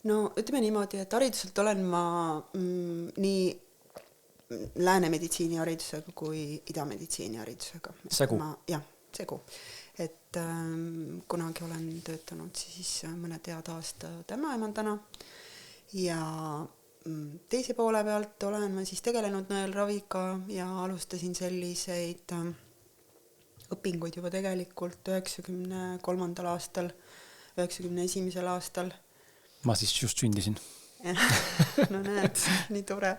No ütleme niimoodi, et hariduselt olen ma nii lääne meditsiiniharidusega kui idameditsiiniharidusega. Segu? Jah, segu. Et kunagi olen töötanud siis mõned head aastad ämmaemandana ja teise poole pealt olen ma siis tegelenud nõelraviga ja alustasin selliseid õpinguid juba tegelikult 93. aastal, 91. aastal. Ma siis just sündisin. No näed, nii tore.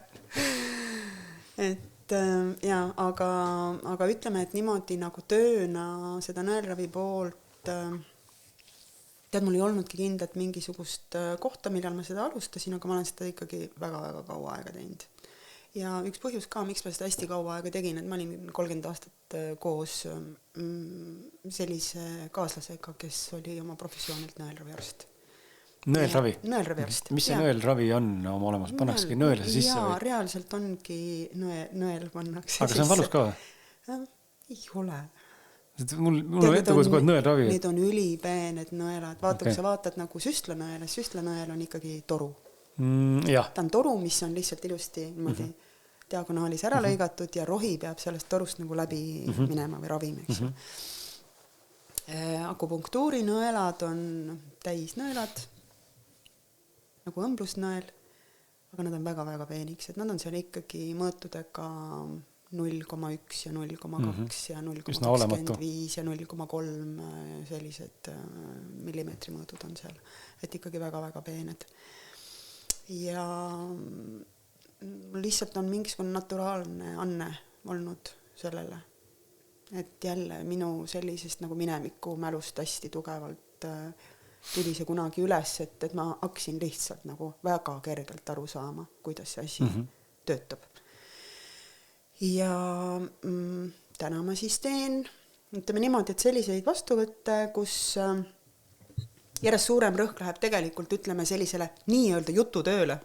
Et aga ütleme, et niimoodi nagu tööna seda nõelravi poolt tead, mul ei olnudki kindlat mingisugust kohta, millal ma seda alustasin, aga ma olen seda ikkagi väga-väga kaua aega teinud. Ja üks põhjus ka, miks ma seda hästi kaua aega tegin, et ma olin 30 aastat koos sellise kaaslasega, kes oli oma professioonilt nõelraviarst. Nõelravi? Nõelraviarst. Mis see nõelravi on oma olemas? Pannaksegi nõele sisse? Jaa, reaalselt ongi nõel pannakse sisse. Aga see on valus ka? Ei ole. Mul on ette kood nõelravi. Need on ülipeened nõelad. Vaata, kui sa vaatad nagu süstlanõel, süstlanõel on ikkagi toru. Ta on toru, mis on lihtsalt ilusti diagonaalis ära lõigatud ja rohi peab sellest torust nagu läbi minema või ravima, eks. Akupunktuuri nõelad on täisnõelad, nagu õmblusnõel, aga nad on väga-väga peeniks, et nad on seal ikkagi mõõtudega 0,1 ja 0,2 ja 0,25 ja 0,3 sellised millimeetri mõõdud on seal, et ikkagi väga-väga peened. Ja lihtsalt on mingisugune naturaalne anne olnud sellele, et jälle minu sellisest nagu minemiku mälust hästi tugevalt tuli see kunagi üles, et ma hakkasin lihtsalt nagu väga kergelt aru saama, kuidas see asi töötab. Ja täna ma siis teen, ütleme niimoodi, et selliseid vastuvõtte, kus järjest suurem rõhk läheb tegelikult, ütleme sellisele nii-öelda jututööle.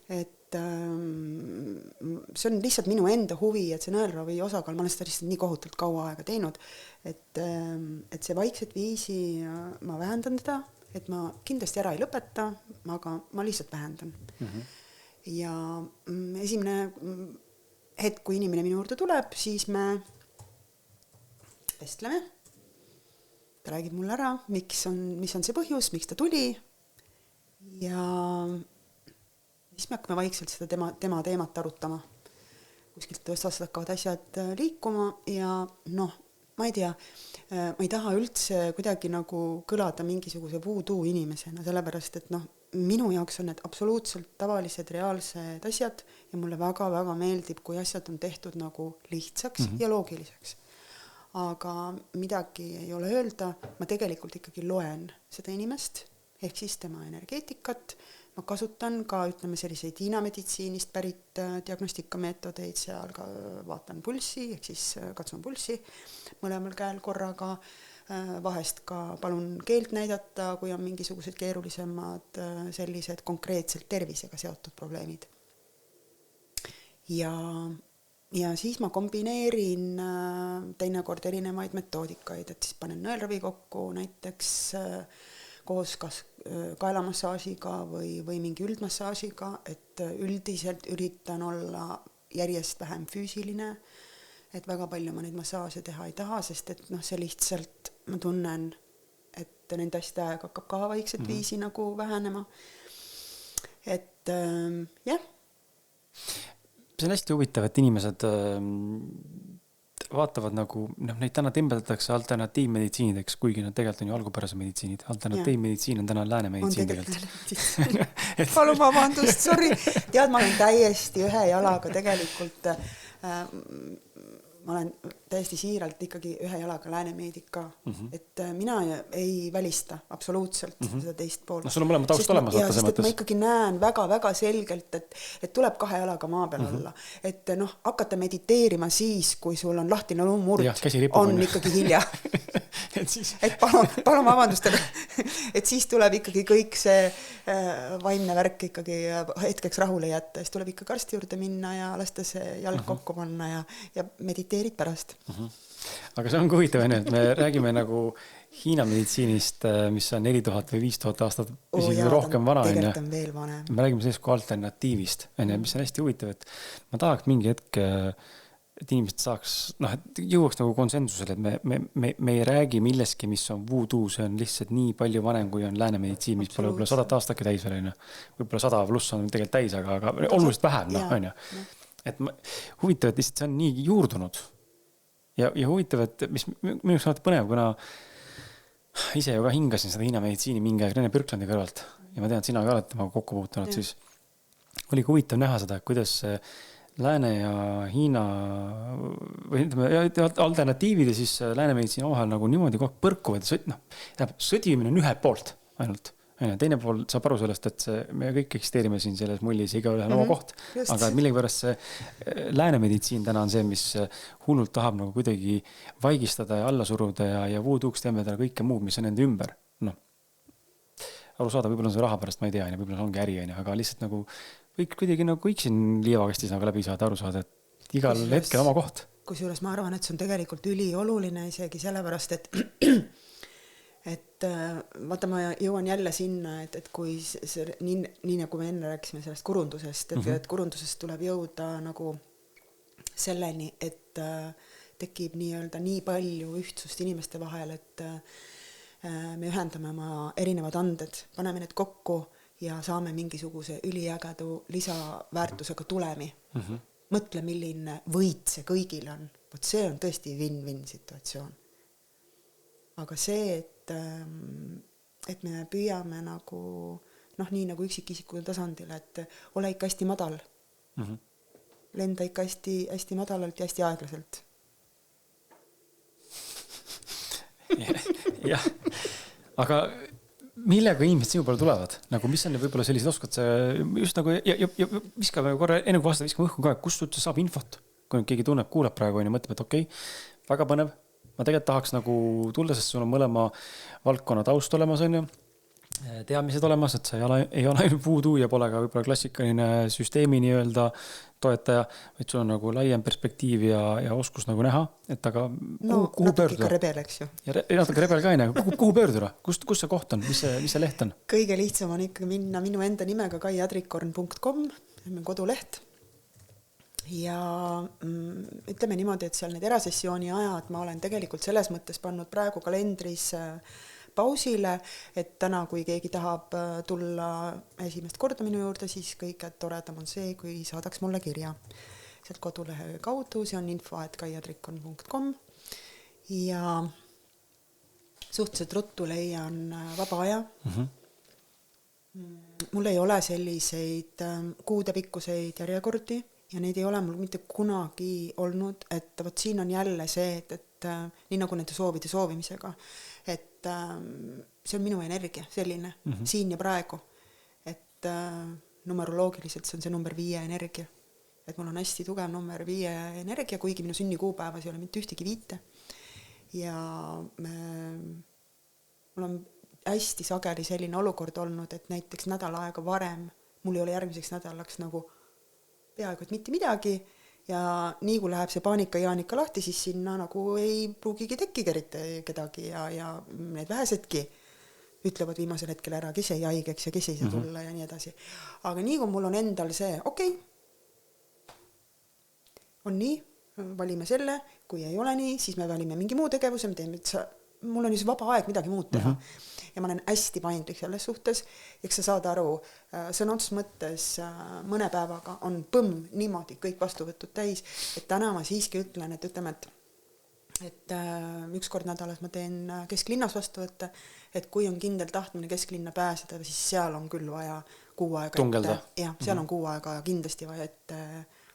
Et see on lihtsalt minu enda huvi, et see nõelravi osakaal, ma olen seda lihtsalt nii kohutult kaua aega teinud, et see vaikset viisi ma vähendan teda, et ma kindlasti ära ei lõpeta, aga ma lihtsalt vähendan. Ja esimene hetk, kui inimene minu juurde tuleb, siis me vestleme. Ta räägib mulle ära, mis on see põhjus, miks ta tuli ja siis me hakkame vaikselt seda tema teemat arutama. Kuskilt otsast hakkavad asjad liikuma ja ma ei tea, ma ei taha üldse kuidagi nagu kõlada mingisuguse voodoo inimesena, sellepärast, et minu jaoks on need absoluutselt tavalised, reaalsed asjad ja mulle väga-väga meeldib, kui asjad on tehtud nagu lihtsaks ja loogiliseks. Aga midagi ei ole öelda, ma tegelikult ikkagi loen seda inimest, ehk siis tema energeetikat. Ma kasutan ka, ütleme, selliseid Hiina meditsiinist pärit diagnostikameetodeid, seal ka vaatan pulssi, ehk siis katsun pulssi mõlemal käel korraga, vahest ka palun keelt näidata, kui on mingisugused keerulisemad sellised konkreetselt tervisega seotud probleemid. Ja siis ma kombineerin teinekord erinevaid metoodikaid, et siis panen nõelravi kokku näiteks koos kas kaelamassaažiga või mingi üldmassaažiga, et üldiselt üritan olla järjest vähem füüsiline, et väga palju ma neid massaaže teha ei taha, sest et see lihtsalt ma tunnen, et nende asjade aeg hakkab ka vaikset viisi nagu vähenema. Et jah. See on hästi huvitav, et inimesed vaatavad nagu, neid täna tembeldatakse alternatiivmeditsiinideks, kuigi nad tegelikult on ju algupärase meditsiinid. Alternatiivmeditsiin on täna lääne meditsiin tegelikult. Palun vabandust, sorry. Tead, ma olen täiesti ühe jalaga tegelikult, ma olen täiesti siiralt ikkagi ühe jalaga läänemeedik ka. Et mina ei välista absoluutselt seda teist poolt. Sul on mõlema taust olemas. Sest ma ikkagi näen väga-väga selgelt, et tuleb kahe jalaga maa peal olla. Et hakata mediteerima siis, kui sul on lahtine luumurd, on ikkagi hilja. Et palun vabandust, et siis tuleb ikkagi kõik see vaimne värk ikkagi hetkeks rahule jätta. Siis tuleb ikkagi arsti juurde minna ja lasta see jalg kokku panna ja mediteerid pärast. Aga see on huvitav, et me räägime nagu Hiina meditsiinist, mis on 4000 või 5000 aastat isegi jaa, rohkem vana. Tegelikult on veel vanem. Me räägime sellest kui alternatiivist, mis on hästi huvitav, et ma tahaks mingi hetk, et inimesed saaks, et jõuaks nagu konsensusele, et me ei räägi milleski, mis on voodoo, see on lihtsalt nii palju vanem, kui on lääne meditsiin, mis pole võib-olla 100 aastake täis veel, võib-olla 100 pluss on tegelikult täis, aga oluliselt vähem, on ju. Et huvitav, et lihtsalt see on nii juurdunud ja huvitav, et mis minu jaoks alati põnev, kuna ise ju ka hingasin seda Hiina meditsiini mingi aeg Rene Birklandi kõrvalt ja ma tean, et sina ka oled temaga kokku puutunud, siis oli huvitav näha seda, kuidas lääne ja Hiina või ütleme alternatiivid ja siis lääne meditsiini omavahel nagu niimoodi kogu aeg põrkuvad. Sõdimine on ühelt poolt ainult. Teine pool saab aru sellest, et me kõik eksisteerime siin selles mullis iga ühel oma koht. Aga millegipärast see lääne meditsiin täna on see, mis hullult tahab nagu kuidagi vaigistada ja alla suruda ja voodooks teeme täna kõike muud, mis on enda ümber. Aru saada, võib-olla on see raha pärast, ma ei tea, võib-olla on ongi äri, aga lihtsalt nagu kuidagi nagu kõik siin liivakastis nagu läbi saada, aru saada, et igal hetkel oma koht. Kusjuures ma arvan, et see on tegelikult ülioluline isegi sellepärast, et vaata, ma jõuan jälle sinna, et kui see, nii nagu me enne rääkisime sellest kurundusest, et kurundusest tuleb jõuda nagu selleni, et tekib nii-öelda nii palju ühtsust inimeste vahel, et me ühendame oma erinevad anded, paneme need kokku ja saame mingisuguse üliägedu lisaväärtusega tulemi. Mõtle, milline võit see kõigil on. Vot see on tõesti win-win situatsioon. Aga see, et me püüame nagu, nii nagu üksikisikul tasandil, et ole ikka hästi madal. Lenda ikka hästi madalalt ja hästi aeglaselt. Jah, aga millega inimesed sinu poole tulevad? Nagu mis on võib-olla sellised oskad just nagu ja viskame korra, enne kui vasta, viskame õhku ka, kust üldse saab infot? Kui keegi tunneb, kuulab praegu ja mõtleb, et okei, väga põnev. Ma tegelikult tahaks nagu tulla, sest sul on mõlema valdkonna taust olemas, on ju, teadmised olemas, et sa ei ole ainult voodoo ja pole ka võib-olla klassikaline süsteemi nii-öelda toetaja, vaid sul on nagu laiem perspektiiv ja oskus nagu näha, et aga kuhu pöörduda? Natuke rebel, eks ju. Ja natuke rebel ka ei, kuhu pöörduda? Kus see koht on? Mis see leht on? Kõige lihtsam on ikkagi minna minu enda nimega kaiadrikorn.com, see on koduleht. Ja ütleme niimoodi, et seal need erasessiooni ajad ma olen tegelikult selles mõttes pannud praegu kalendris pausile, et täna, kui keegi tahab tulla esimest korda minu juurde, siis kõige toredam on see, kui saadaks mulle kirja. Sealt kodulehe kaudu, see on info@kaiadrikorn.com ja suhteliselt ruttu leian vaba aja. Mul ei ole selliseid kuudepikkuseid järjekordi ja neid ei ole mul mitte kunagi olnud, et võt siin on jälle see, et nii nagu nende soovide soovimisega, et see on minu energia selline, siin ja praegu, et numeroloogiliselt see on see number 5 energia, et mul on hästi tugev number 5 energia, kuigi minu sünnikuupäevas ei ole mitte ühtegi 5 ja mul on hästi sageli selline olukord olnud, et näiteks nädal aega varem mul ei ole järgmiseks nädalaks nagu peaaegu et mitte midagi ja nii kui läheb see paanika Jaanika lahti, siis sinna nagu ei pruugigi tekkigi kedagi ja need vähesedki ütlevad viimasel hetkel ära, kes ei haigeks ja kes ei saa tulla ja nii edasi. Aga nii kui mul on endal see, okei, on nii, valime selle, kui ei ole nii, siis me valime mingi muu tegevuse, me teeme, mul on just vaba aeg midagi muud teha. Ja ma olen hästi paindlik selles suhtes, eks sa saad aru, sõna otseses mõttes mõne päevaga on niimoodi kõik vastuvõtud täis, et täna ma siiski ütlen, et ütleme, et üks kord nädalas ma teen kesklinnas vastuvõtte, et kui on kindel tahtmine kesklinna pääseda, siis seal on küll vaja 6 aega tungelda. Ja seal on 6 aega kindlasti vaja ette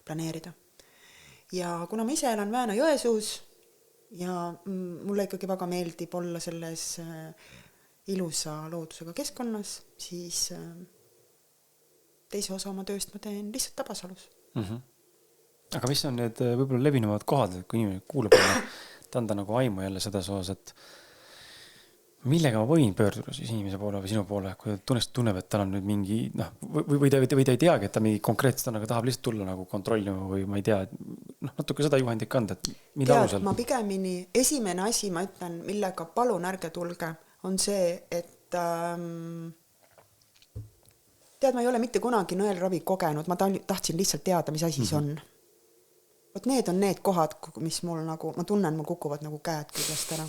planeerida. Ja kuna ma ise elan Väänä-Jõesuus ja mulle ikkagi väga meeldib olla selles ilusa loodusega keskkonnas, siis teise osa oma tööst ma teen lihtsalt Tabasalus. Aga mis on need võib-olla levinuvad kohad, kui inimene kuulab ta anda nagu aimu jälle seda soos, et millega ma võin pöörduda siis inimese poole või sinu poole, kui tunneb, et tal on nüüd mingi, või ta ei teagi, et ta mingi konkreetselt on, aga tahab lihtsalt tulla nagu kontrollima või ma ei tea, natuke seda juhendit kanda, et mille alusel? Ma pigemini, esimene asi ma ütlen, millega palun ärge tulge, on see, et tead, ma ei ole mitte kunagi nõelravi kogenud, ma tahtsin lihtsalt teada, mis asi see on. Vot need on need kohad, mis mul nagu, ma tunnen, mul kukuvad nagu käed küljest ära.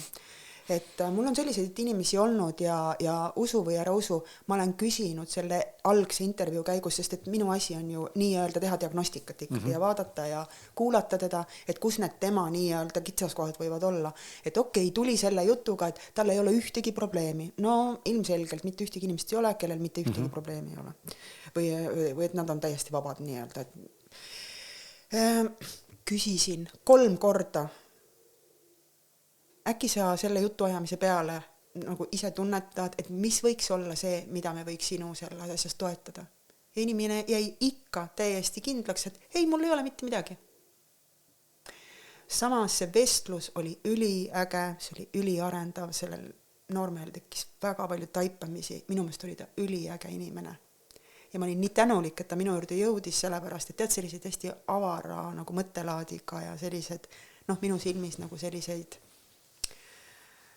Et mul on selliseid inimesi olnud ja usu või ära usu, ma olen küsinud selle algse intervjuu käigus, sest et minu asi on ju nii-öelda teha diagnostikat ikkagi ja vaadata ja kuulata teda, et kus need tema nii-öelda kitsaskohad võivad olla. Et okei, tuli selle jutuga, et tal ei ole ühtegi probleemi. No ilmselgelt mitte ühtegi inimest ei ole, kellel mitte ühtegi probleemi ei ole. Või et nad on täiesti vabad nii-öelda. Küsisin 3 korda. Äkki sa selle jutuajamise peale nagu ise tunnetad, et mis võiks olla see, mida me võiks sinu selle asjast toetada. Ja inimene jäi ikka täiesti kindlaks, et ei, mul ei ole mitte midagi. Samas see vestlus oli üliäge, see oli üliarendav, sellel noormehel tekkis väga palju taipamisi. Minu meelest oli ta üliäge inimene. Ja ma olin nii tänulik, et ta minu juurde jõudis sellepärast, et tead selliseid hästi avara nagu mõttelaadiga ja sellised, minu silmis nagu selliseid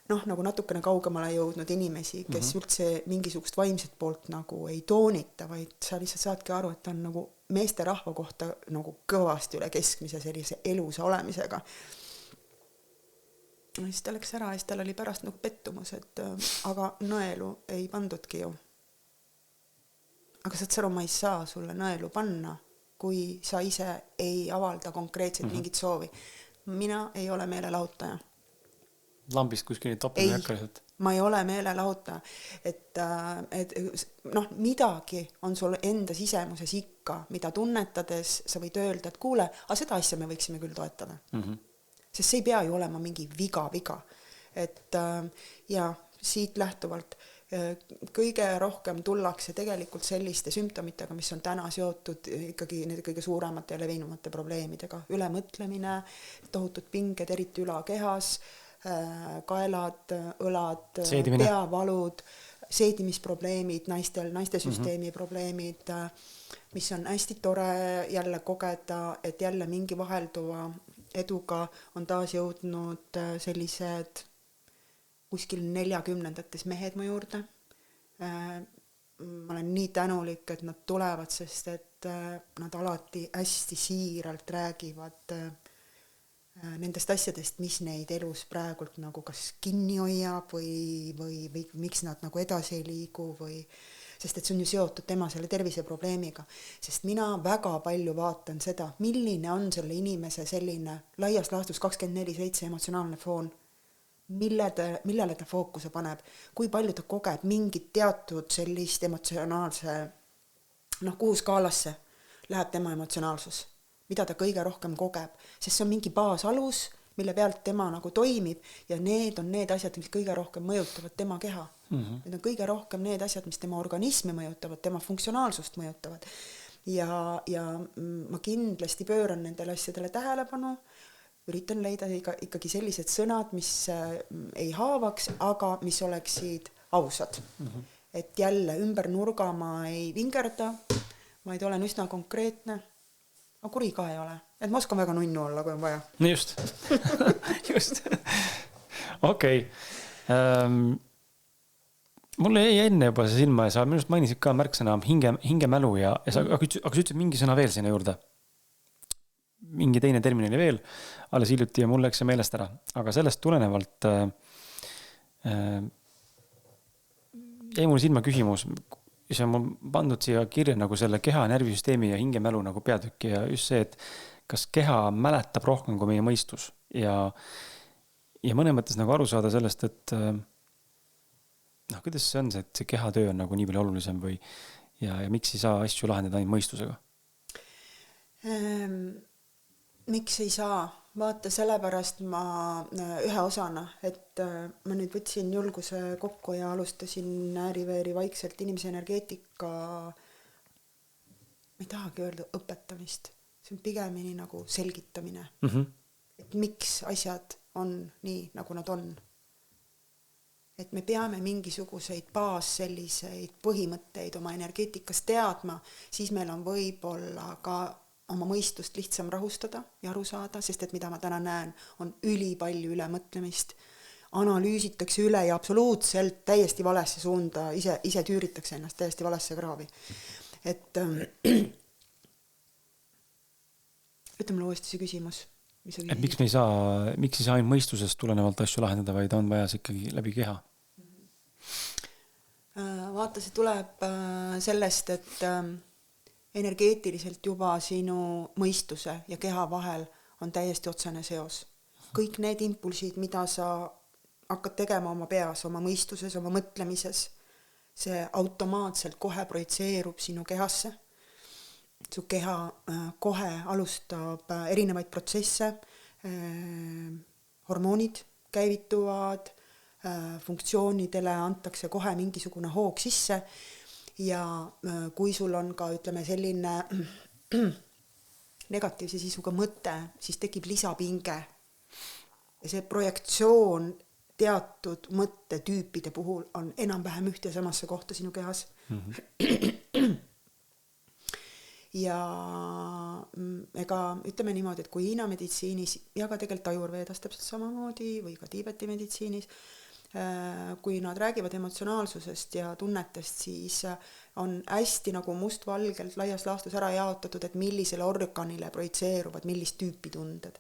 nagu natukene kaugemale jõudnud inimesi, kes üldse mingisugust vaimset poolt nagu ei toonita, vaid sa lihtsalt saadki aru, et ta on nagu meeste rahva kohta nagu kõvasti üle keskmise sellise elusa olemisega. Ja siis ta läks ära ja siis tal oli pärast nagu pettumus, et aga nõelu ei pandudki ju. Aga saad sõru, ma ei saa sulle nõelu panna, kui sa ise ei avalda konkreetselt mingit soovi. Mina ei ole meelelahutaja. Lambist kuskil topime ei hakka lihtsalt. Ma ei ole meelelahutaja. Et midagi on sul enda sisemuses ikka, mida tunnetades sa võid öelda, et kuule, aga seda asja me võiksime küll toetada. Sest see ei pea ju olema mingi viga. Et ja siit lähtuvalt kõige rohkem tullakse tegelikult selliste sümptomitega, mis on täna seotud ikkagi nende kõige suuremate ja levinumate probleemidega. Ülemõtlemine, tohutud pinged, eriti ülakehas, kaelad, õlad, seedimine. Peavalud, seedimisprobleemid, naiste süsteemi probleemid, mis on hästi tore jälle kogeda, et jälle mingi vahelduva eduga on taas jõudnud sellised kuskil 40-ndates mehed mu juurde. Ma olen nii tänulik, et nad tulevad, sest et nad alati hästi siiralt räägivad nendest asjadest, mis neid elus praegult nagu kas kinni hoiab või miks nad nagu edasi ei liigu sest et see on ju seotud tema selle terviseprobleemiga. Sest mina väga palju vaatan seda, milline on selle inimese selline laias laastus 24/7 emotsionaalne foon. Millele ta fookuse paneb, kui palju ta kogeb mingit teatud sellist emotsionaalse, kuhu skaalasse läheb tema emotsionaalsus, mida ta kõige rohkem kogeb, sest see on mingi baasalus, mille pealt tema nagu toimib ja need on need asjad, mis kõige rohkem mõjutavad tema keha. Need on kõige rohkem need asjad, mis tema organismi mõjutavad, tema funktsionaalsust mõjutavad. Ja ma kindlasti pööran nendele asjadele tähelepanu, üritan leida ikkagi sellised sõnad, mis ei haavaks, aga mis oleksid ausad. Et jälle ümber nurga ma ei vingerda, vaid olen üsna konkreetne, aga kuri ka ei ole. Et ma oskan väga nunnu olla, kui on vaja. No just. Just. Okei. Mulle jäi enne juba see silma ja sa minust mainisid ka märksõna hingemälu ja sa ütlesid mingi sõna veel sinna juurde. Mingi teine termin oli veel, alles hiljuti ja mul läks see meelest ära. Aga sellest tulenevalt jäi mul silma küsimus, mis on mul pandud siia kirja nagu selle keha, närvisüsteemi ja hingemälu nagu peatükki ja just see, et kas keha mäletab rohkem kui meie mõistus ja mõne mõttes nagu aru saada sellest, et kuidas see on see, et see kehatöö on nagu nii palju olulisem või ja miks ei saa asju lahendada ainult mõistusega? Miks ei saa? Vaata, sellepärast ma ühe osana, et ma nüüd võtsin julguse kokku ja alustasin ääriveeri vaikselt inimese energeetika, ma ei tahagi öelda õpetamist, see on pigemini nagu selgitamine, et miks asjad on nii, nagu nad on. Et me peame mingisuguseid selliseid põhimõtteid oma energeetikas teadma, siis meil on võib-olla ka oma mõistust lihtsam rahustada ja aru saada, sest et mida ma täna näen, on ülipalju ülemõtlemist, analüüsitakse üle ja absoluutselt täiesti valesse suunda, ise tüüritakse ennast täiesti valesse kraavi. Et ütleme uuesti see küsimus. Et miks ei saa ainult mõistusest tulenevalt asju lahendada, vaid on vaja see ikkagi läbi keha? Vaata, see tuleb sellest, et energeetiliselt juba sinu mõistuse ja keha vahel on täiesti otsene seos. Kõik need impulsid, mida sa hakkad tegema oma peas, oma mõistuses, oma mõtlemises, see automaatselt kohe projitseerub sinu kehasse. Su keha kohe alustab erinevaid protsesse, hormoonid käivituvad, funktsioonidele antakse kohe mingisugune hoog sisse ja kui sul on ka, ütleme, selline negatiivse sisuga mõte, siis tekib lisapinge. Ja see projektsioon teatud mõttetüüpide puhul on enam-vähem üht ja samasse kohta sinu kehas. Ja ega ütleme niimoodi, et kui Hiina meditsiinis ja ka tegelikult Ajurvedas täpselt samamoodi või ka Tiibeti meditsiinis, kui nad räägivad emotsionaalsusest ja tunnetest, siis on hästi nagu mustvalgelt laias laastus ära jaotatud, et millisele organile projitseeruvad, millist tüüpi tunded.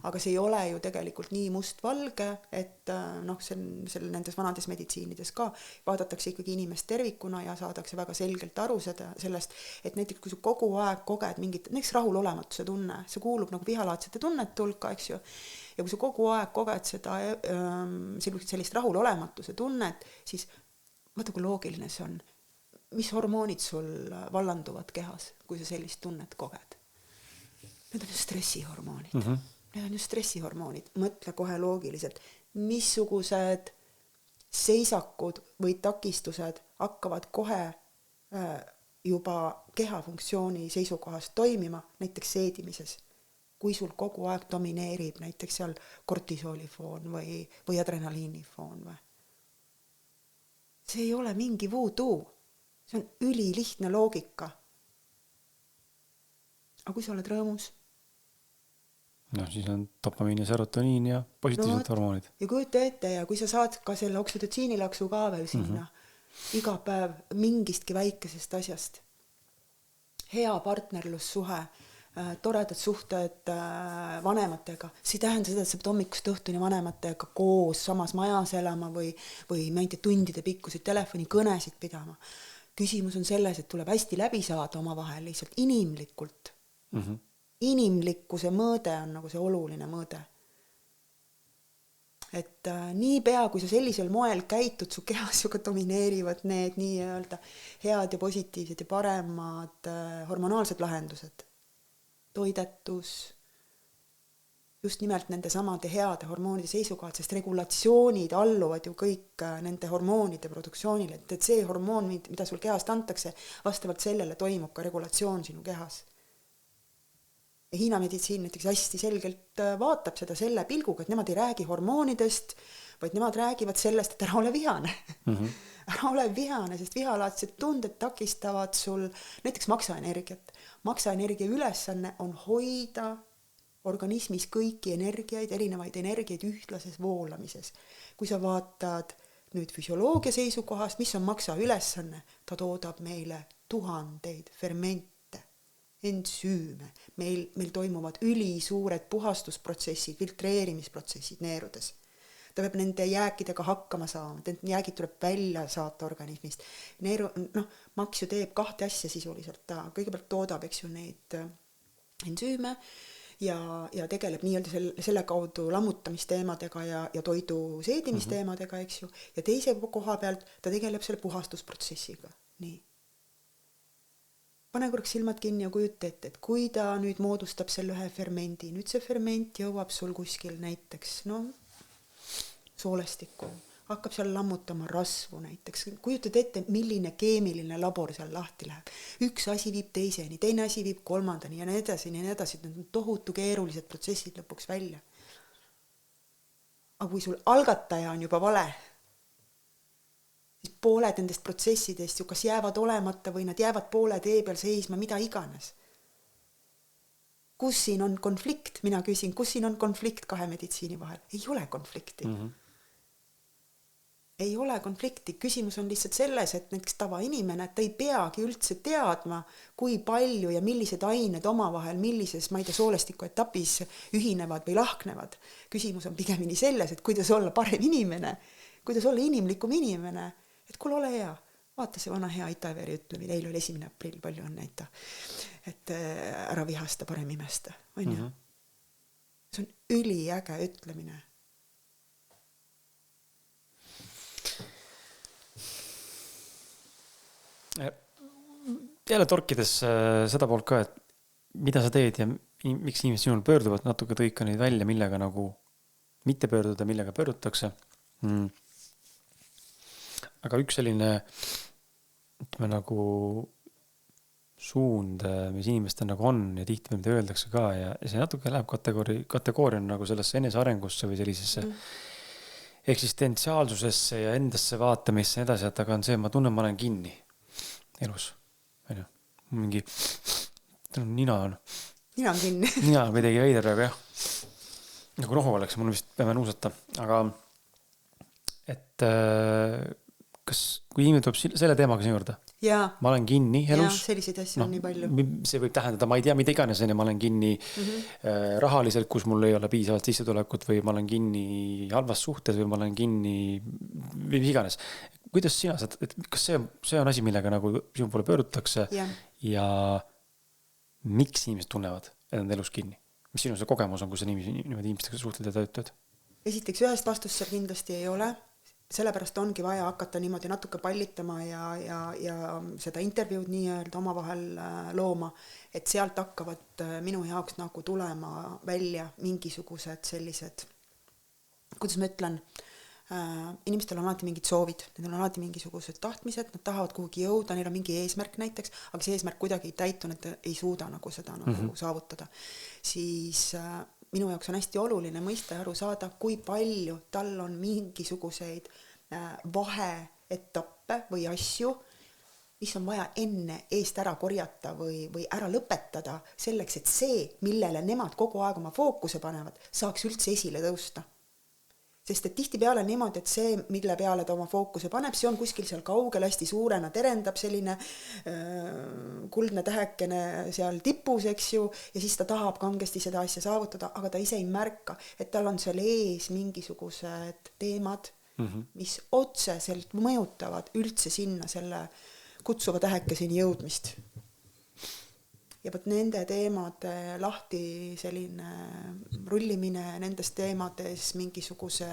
Aga see ei ole ju tegelikult nii mustvalge, et nendes vanades meditsiinides ka vaadatakse ikkagi inimest tervikuna ja saadakse väga selgelt aru sellest, et näiteks kui sa kogu aeg koged mingit, näiteks rahulolematuse tunne, see kuulub nagu vihalaadsete tunnete hulka, eks ju, ja kui sa kogu aeg koged seda sellist rahulolematuse tunnet, siis vaata, kui loogiline see on. Mis hormoonid sul vallanduvad kehas, kui sa sellist tunnet koged? Need on ju stressihormoonid. Need on ju stressihormoonid. Mõtle kohe loogiliselt, missugused seisakud või takistused hakkavad kohe juba kehafunktsiooni seisukohast toimima, näiteks seedimises. Kui sul kogu aeg domineerib näiteks seal kortisoolifoon või adrenaliinifoon või. See ei ole mingi voodoo. See on ülilihtne loogika. Aga kui sa oled rõõmus? No siis on dopamiin ja serotoniin ja positiivsed hormoonid. Ja kujuta ette, ja kui sa saad ka selle oksüdotsiinilaksu ka veel sinna, iga päev mingistki väikesest asjast. Hea partnerlussuhe, toredad suhted vanematega. See ei tähenda seda, et sa pead hommikust õhtuni vanematega koos samas majas elama või mingite tundide pikkusid telefonikõnesid pidama. Küsimus on selles, et tuleb hästi läbi saada oma vahel lihtsalt inimlikult. Inimlikkuse mõõde on nagu see oluline mõõde. Et niipea, kui sa sellisel moel käitud, su kehas ju ka domineerivad need nii-öelda head ja positiivsed ja paremad hormonaalsed lahendused. Toidetus, just nimelt nende samade heade hormoonide seisukohad, sest regulatsioonid alluvad ju kõik nende hormoonide produktsioonile, et see hormoon, mida sul kehast antakse, vastavalt sellele toimub ka regulatsioon sinu kehas. Ja Hiina meditsiin näiteks hästi selgelt vaatab seda selle pilguga, et nemad ei räägi hormoonidest, vaid nemad räägivad sellest, et ära ole vihane. Ära ole vihane, sest vihalaadsed tunded takistavad sul näiteks maksaenergiat. Maksaenergia ülesanne on hoida organismis kõiki energiaid, erinevaid energiaid ühtlases voolamises. Kui sa vaatad nüüd füsioloogia seisukohast, mis on maksa ülesanne, ta toodab meile tuhandeid fermente, ensüüme. Meil toimuvad ülisuured puhastusprotsessid, filtreerimisprotsessid neerudes. Ta peab nende jääkidega hakkama saama, need jäägid tuleb välja saata organismist. Maks ju teeb 2 asja sisuliselt. Ta kõigepealt toodab, eks ju, neid ensüüme ja tegeleb nii-öelda selle kaudu lammutamisteemadega ja toidu seedimisteemadega, eks ju. Ja teise koha pealt ta tegeleb selle puhastusprotsessiga. Nii. Pane korraks silmad kinni ja kujuta ette, et kui ta nüüd moodustab selle ühe fermendi, nüüd see ferment jõuab sul kuskil näiteks, soolestikku, hakkab seal lammutama rasvu näiteks. Kujutad ette, milline keemiline labor seal lahti läheb. Üks asi viib teiseni, teine asi viib kolmandani ja nii edasi. Need on tohutu keerulised protsessid lõpuks välja. Aga kui sul algataja on juba vale, siis pooled nendest protsessidest ju kas jäävad olemata või nad jäävad poole tee peal seisma, mida iganes. kus siin on konflikt, mina küsin, kus siin on konflikt kahe meditsiini vahel, ei ole konflikti. Ei ole konflikti, küsimus on lihtsalt selles, et näiteks tavainimene, et ta ei peagi üldse teadma, kui palju ja millised ained omavahel, millises, ma ei tea, soolestiku etapis ühinevad või lahknevad. Küsimus on pigemini selles, et kuidas olla parem inimene, kuidas olla inimlikum inimene, et kuule, ole hea. Vaata see vana hea Itaveeri ütlemine, eile oli 1. aprill, palju on näita, et ära vihasta, parem imesta. See on üliäge ütlemine. Jälle torkides seda poolt ka, et mida sa teed ja miks inimesed sinul pöörduvad, natuke tõika neid välja, millega nagu mitte pöörduda, millega pöördutakse. Aga üks selline ütleme nagu suund, mis inimestel nagu on ja tihti mida öeldakse ka ja see natuke läheb kategooria nagu sellesse enesearengusse või sellisesse eksistentsiaalsusesse ja endasse vaatamisse ja edasi, et aga on see, ma tunnen, ma olen kinni elus. Mingi nina on kinni. Nina on kuidagi veider, aga jah. Nagu nohu oleks, mul vist peame nuusata. Aga et kas, kui inimene tuleb selle teemaga sinu juurde? Ma olen kinni elus. Selliseid asju on nii palju. See võib tähendada, ma ei tea, mida iganes, ma olen kinni rahaliselt, kus mul ei ole piisavalt sissetulekut või ma olen kinni halvas suhtes või ma olen kinni või mis iganes. Kuidas sina saad, et kas see on asi, millega nagu sinu poole pöördutakse ja miks inimesed tunnevad, et nad elus kinni? Mis sinu see kogemus on, kui sa niimoodi inimestega suhtled ja töötad? Esiteks ühest vastust seal kindlasti ei ole. Sellepärast ongi vaja hakata niimoodi natuke pallitama ja seda intervjuud nii-öelda omavahel looma, et sealt hakkavad minu jaoks nagu tulema välja mingisugused sellised, kuidas ma ütlen, inimestel on alati mingid soovid, neil on alati mingisugused tahtmised, nad tahavad kuhugi jõuda, neil on mingi eesmärk näiteks, aga see eesmärk kuidagi ei täitu, nad ei suuda nagu seda nagu saavutada. Siis minu jaoks on hästi oluline mõista ja aru saada, kui palju tal on mingisuguseid vaheetappe või asju, mis on vaja enne eest ära korjata või ära lõpetada selleks, et see, millele nemad kogu aeg oma fookuse panevad, saaks üldse esile tõusta. Sest et tihtipeale niimoodi, et see, mille peale ta oma fookuse paneb, see on kuskil seal kaugel, hästi suurena terendab selline kuldne tähekene seal tipus, eks ju, ja siis ta tahab kangesti seda asja saavutada, aga ta ise ei märka, et tal on seal ees mingisugused teemad, mis otseselt mõjutavad üldse sinna selle kutsuva tähekeseni jõudmist. Ja võt nende teemade lahti selline rullimine, nendes teemades mingisuguse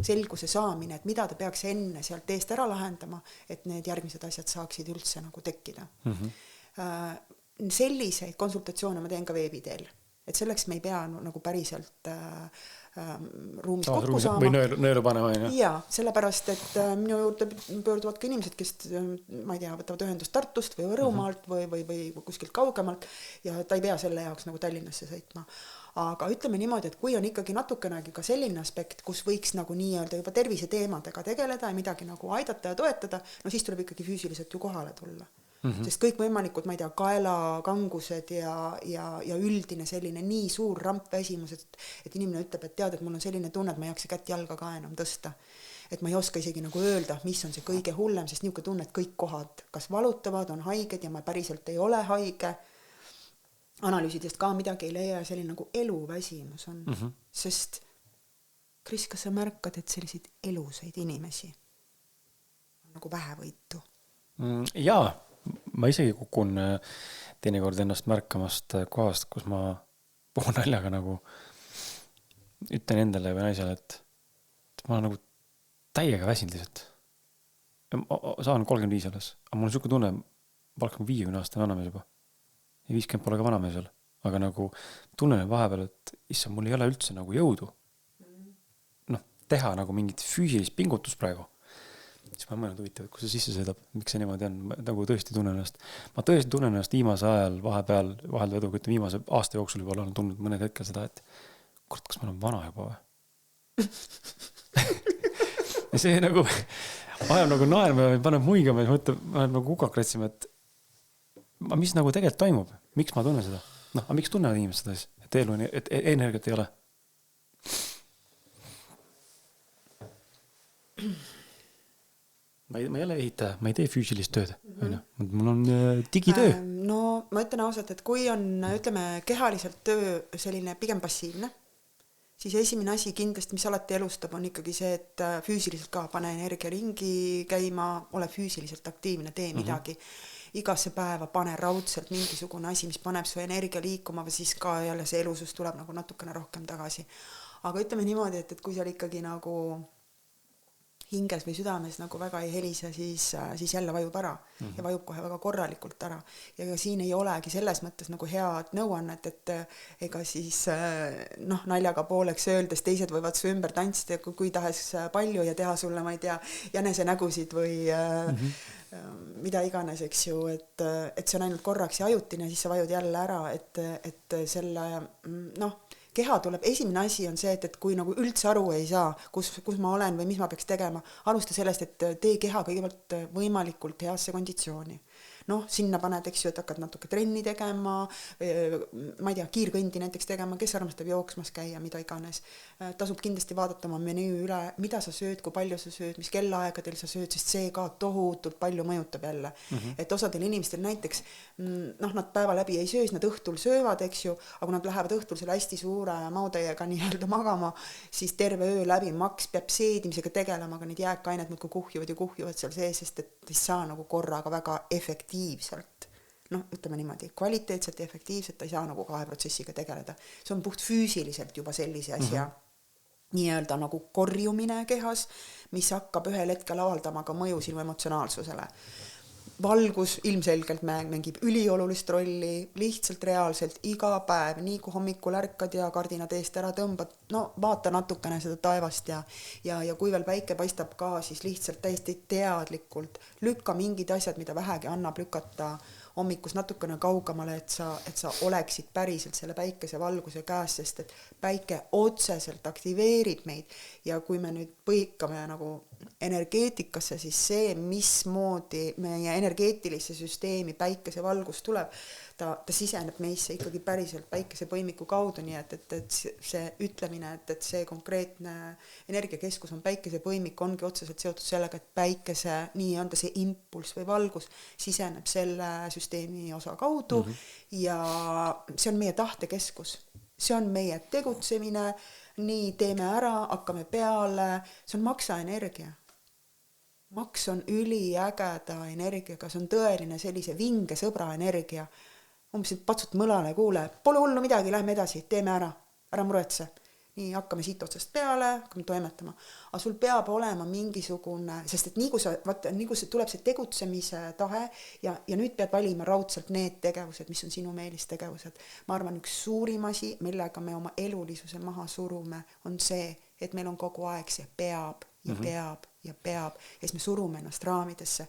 selguse saamine, et mida ta peaks enne sealt eest ära lahendama, et need järgmised asjad saaksid üldse nagu tekkida. Selliseid konsultatsioone ma teen ka veebi teel. Et selleks me ei pea nagu päriselt ruumis kokku saama. Või nõelu panema. Jaa, sellepärast, et minu juurde pöörduvad ka inimesed, kes, ma ei tea, võtavad ühendust Tartust või Võrumaalt või kuskilt kaugemalt ja ta ei pea selle jaoks nagu Tallinnasse sõitma. Aga ütleme niimoodi, et kui on ikkagi natukenegi ka selline aspekt, kus võiks nagu nii-öelda juba tervise teemadega tegeleda ja midagi nagu aidata ja toetada, no siis tuleb ikkagi füüsiliselt ju kohale tulla. Sest kõik võimalikud, ma ei tea, kaelakangused ja üldine selline nii suur rampväsimus, et inimene ütleb, et tead, et mul on selline tunne, et ma ei jaksa kätt jalga ka enam tõsta. Et ma ei oska isegi nagu öelda, mis on see kõige hullem, sest niisugune tunne, et kõik kohad kas valutavad, on haiged ja ma päriselt ei ole haige. Analüüsidest ka midagi ei leia ja selline nagu eluväsimus on. Sest, Kris, kas sa märkad, et selliseid elusaid inimesi on nagu vähevõitu? Jaa. Ma isegi kukun teinekord ennast märkamast kohast, kus ma puhun naljaga nagu ütlen endale või naisele, et ma olen nagu täiega väsinud lihtsalt. Saan 35 alles, aga mul on selline tunne, ma olen 50 aastane vanamees juba. Ja 50 pole ka vanamees veel, aga nagu tunnen vahepeal, et issa, mul ei ole üldse nagu jõudu teha nagu mingit füüsilist pingutust praegu. Siis ma mõelnud huvitav, et kui see sisse sõidab, miks see niimoodi on, nagu tõesti tunnen ennast. Ma tõesti tunnen ennast viimase ajal vahel viimase aasta jooksul juba olen tundnud mõned hetkel seda, et kurat, kas ma olen vana juba või? Ja see nagu ajab nagu naerma ja paneb muigama ja mõtleb, ma olen nagu kukak rätsima, et mis nagu tegelikult toimub, miks ma tunnen seda? noh, aga miks tunnevad inimesed seda siis, et elu, et energiat ei ole? ma ei ole ehitaja, ma ei tee füüsilist tööd, mul on digitöö. No ma ütlen ausalt, et kui on, ütleme, kehaliselt töö selline pigem passiivne, siis esimene asi kindlasti, mis alati elustab, on ikkagi see, et füüsiliselt ka pane energia ringi käima, ole füüsiliselt aktiivne, tee midagi. Igasse päeva pane raudselt mingisugune asi, mis paneb su energia liikuma, või siis ka jälle see elusus tuleb nagu natukene rohkem tagasi. Aga ütleme niimoodi, et kui seal ikkagi nagu hinges või südames nagu väga ei helise, siis jälle vajub ära ja vajub kohe väga korralikult ära. Ja siin ei olegi selles mõttes nagu head nõuannet, et ega siis naljaga pooleks öeldes teised võivad su ümber tantsida kui tahes palju ja teha sulle, ma ei tea, jänese nägusid või mida iganes, eks ju, et see on ainult korraks ja ajutine, siis sa vajud jälle ära, et selle, keha tuleb, esimene asi on see, et kui nagu üldse aru ei saa, kus ma olen või mis ma peaks tegema, alusta sellest, et tee keha kõigepealt võimalikult heasse konditsiooni. Sinna paned, eks ju, et hakkad natuke trenni tegema, ma ei tea, kiirkõndi näiteks tegema, kes armastab jooksmas käia, mida iganes. Tasub kindlasti vaadata oma menüü üle, mida sa sööd, kui palju sa sööd, mis kellaaegadel sa sööd, sest see ka tohutult palju mõjutab jälle. Et osadel inimestel näiteks, nad päeva läbi ei söö, nad õhtul söövad, eks ju, aga nad lähevad õhtul selle hästi suure mautäiega nii-öelda magama, siis terve öö läbi maks peab seedimisega tegelema, aga need jääkained muudkui kuhjuvad seal sees, sest et ei saa nagu korraga väga efektiivselt, ütleme niimoodi, kvaliteetselt ja efektiivselt ei saa nagu kahe protsessiga tegeleda. See on puht füüsiliselt juba sellise asja nii-öelda nagu korjumine kehas, mis hakkab ühel hetkel avaldama ka mõju sinu emotsionaalsusele. Valgus ilmselgelt mängib üliolulist rolli, lihtsalt reaalselt iga päev, nii kui hommikul ärkad ja kardinad eest ära tõmbad, vaata natukene seda taevast ja kui veel päike paistab ka, siis lihtsalt täiesti teadlikult lükka mingid asjad, mida vähegi annab lükata hommikus natukene kaugemale, et sa oleksid päriselt selle päikese valguse käes, sest et päike otseselt aktiveerib meid ja kui me nüüd põikame nagu energeetikasse, siis see, mismoodi meie energeetilisse süsteemi päikese valgus tuleb, ta siseneb meisse ikkagi päriselt päikese põimiku kaudu, nii et see ütlemine, et see konkreetne energiakeskus on päikese põimik, ongi otseselt seotud sellega, et päikese, nii on ta see impulss või valgus, siseneb selle süsteemi osa kaudu ja see on meie tahtekeskus. See on meie tegutsemine, nii teeme ära, hakkame peale, see on maksaenergia. Maks on üliägeda energiaga, see on tõeline sellise vinge sõbra energia. Umbes patsut mõlale ja kuule, pole hullu midagi, lähme edasi, teeme ära muretse. Nii, hakkame siit otsast peale, hakkame toimetama. Aga sul peab olema mingisugune, sest et nii kui tuleb see tegutsemise tahe ja nüüd pead valima raudselt need tegevused, mis on sinu meelistegevused. Ma arvan, üks suurim asi, millega me oma elulisuse maha surume, on see, et meil on kogu aeg see peab ja siis me surume ennast raamidesse.